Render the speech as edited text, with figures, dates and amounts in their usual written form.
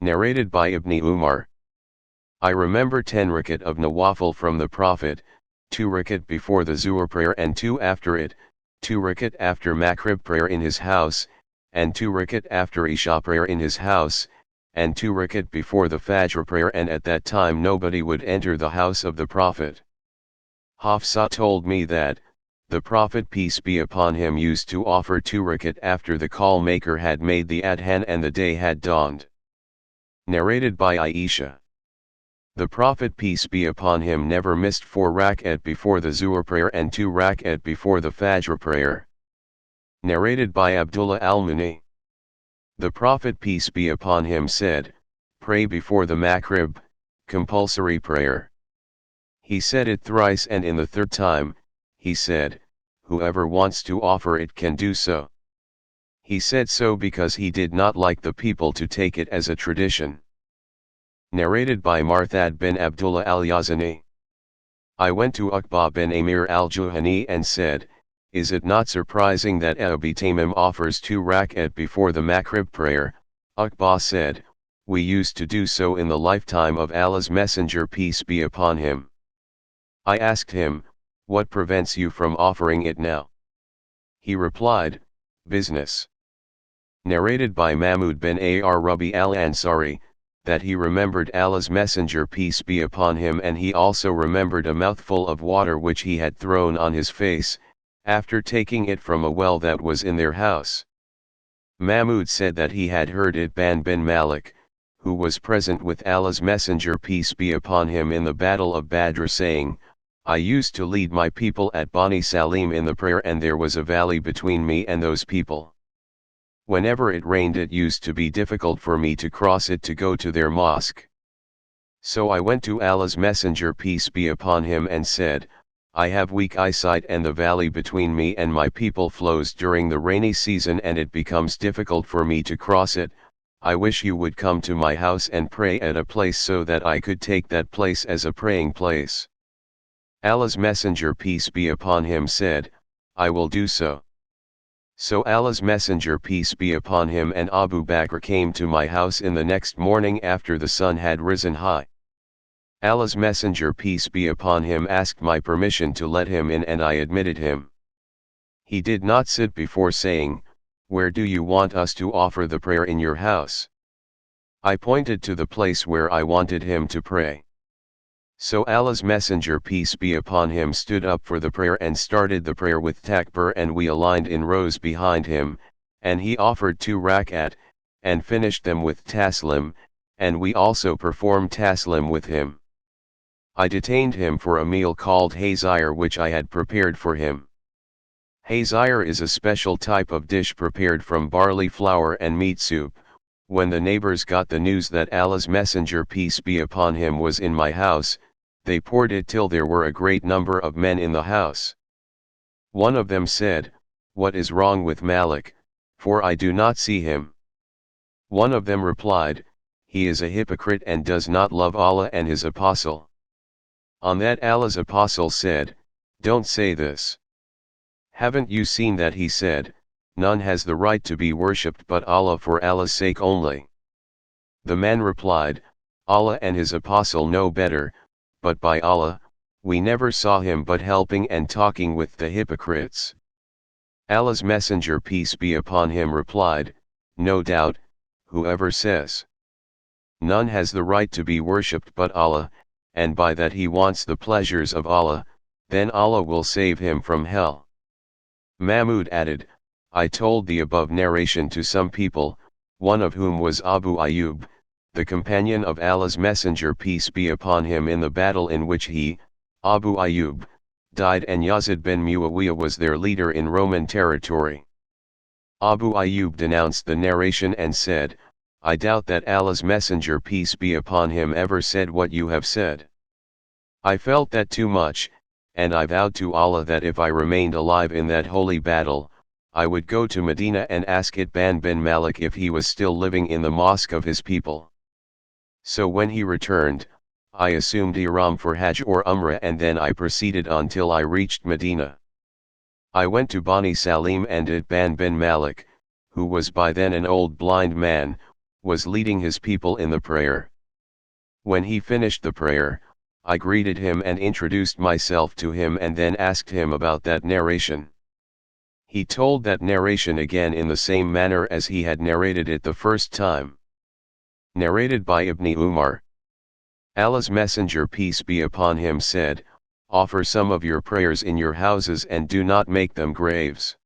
Narrated by Ibn Umar. I remember 10 rakat of Nawafil from the Prophet, 2 rakat before the Zuhr prayer and 2 after it, 2 rakat after Maghrib prayer in his house, and 2 rakat after Isha prayer in his house, and 2 rakat before the Fajr prayer, and at that time nobody would enter the house of the Prophet. Hafsa told me that, the Prophet peace be upon him used to offer 2 rakat after the call maker had made the adhan and the day had dawned. Narrated by Aisha. The Prophet peace be upon him never missed 4 rakat before the Zuhr prayer and 2 rakat before the Fajr prayer. Narrated by Abdullah al-Muni. The Prophet peace be upon him said, pray before the Maghrib, compulsory prayer. He said it thrice, and in the 3rd time, he said, whoever wants to offer it can do so. He said so because he did not like the people to take it as a tradition. Narrated by Marthad bin Abdullah al-Yazani. I went to Uqba bin Amir al-Juhani and said, is it not surprising that Abi Tamim offers 2 rakat before the Maghrib prayer? Uqba said, we used to do so in the lifetime of Allah's Messenger peace be upon him. I asked him, what prevents you from offering it now? He replied, business. Narrated by Mahmud bin Ar Rabi al-Ansari, that he remembered Allah's Messenger peace be upon him, and he also remembered a mouthful of water which he had thrown on his face, after taking it from a well that was in their house. Mahmud said that he had heard Itban bin Malik, who was present with Allah's Messenger peace be upon him in the battle of Badr, saying, I used to lead my people at Bani Salim in the prayer, and there was a valley between me and those people. Whenever it rained it used to be difficult for me to cross it to go to their mosque. So I went to Allah's Messenger peace be upon him and said, I have weak eyesight, and the valley between me and my people flows during the rainy season, and it becomes difficult for me to cross it. I wish you would come to my house and pray at a place so that I could take that place as a praying place. Allah's Messenger peace be upon him said, I will do so. So Allah's Messenger peace be upon him and Abu Bakr came to my house in the next morning after the sun had risen high. Allah's Messenger peace be upon him asked my permission to let him in, and I admitted him. He did not sit before saying, where do you want us to offer the prayer in your house? I pointed to the place where I wanted him to pray. So Allah's Messenger peace be upon him stood up for the prayer and started the prayer with takbir, and we aligned in rows behind him, and he offered 2 rakat, and finished them with taslim, and we also performed taslim with him. I detained him for a meal called hazir which I had prepared for him. Hazir is a special type of dish prepared from barley flour and meat soup. When the neighbors got the news that Allah's Messenger peace be upon him was in my house, they poured it till there were a great number of men in the house. One of them said, what is wrong with Malik, for I do not see him? One of them replied, he is a hypocrite and does not love Allah and his apostle. On that Allah's apostle said, don't say this. Haven't you seen that he said, none has the right to be worshipped but Allah, for Allah's sake only? The man replied, Allah and his apostle know better, but by Allah, we never saw him but helping and talking with the hypocrites. Allah's Messenger peace be upon him replied, no doubt, whoever says, none has the right to be worshipped but Allah, and by that he wants the pleasures of Allah, then Allah will save him from hell. Mahmud added, I told the above narration to some people, one of whom was Abu Ayyub, the companion of Allah's Messenger peace be upon him in the battle in which he, Abu Ayyub, died, and Yazid bin Muawiyah was their leader in Roman territory. Abu Ayyub denounced the narration and said, I doubt that Allah's Messenger peace be upon him ever said what you have said. I felt that too much, and I vowed to Allah that if I remained alive in that holy battle, I would go to Medina and ask Itban bin Malik if he was still living in the mosque of his people. So when he returned, I assumed ihram for Hajj or Umrah, and then I proceeded until I reached Medina. I went to Bani Salim, and Itban bin Malik, who was by then an old blind man, was leading his people in the prayer. When he finished the prayer, I greeted him and introduced myself to him and then asked him about that narration. He told that narration again in the same manner as he had narrated it the first time. Narrated by Ibn Umar. Allah's Messenger, peace be upon him, said, "Offer some of your prayers in your houses and do not make them graves."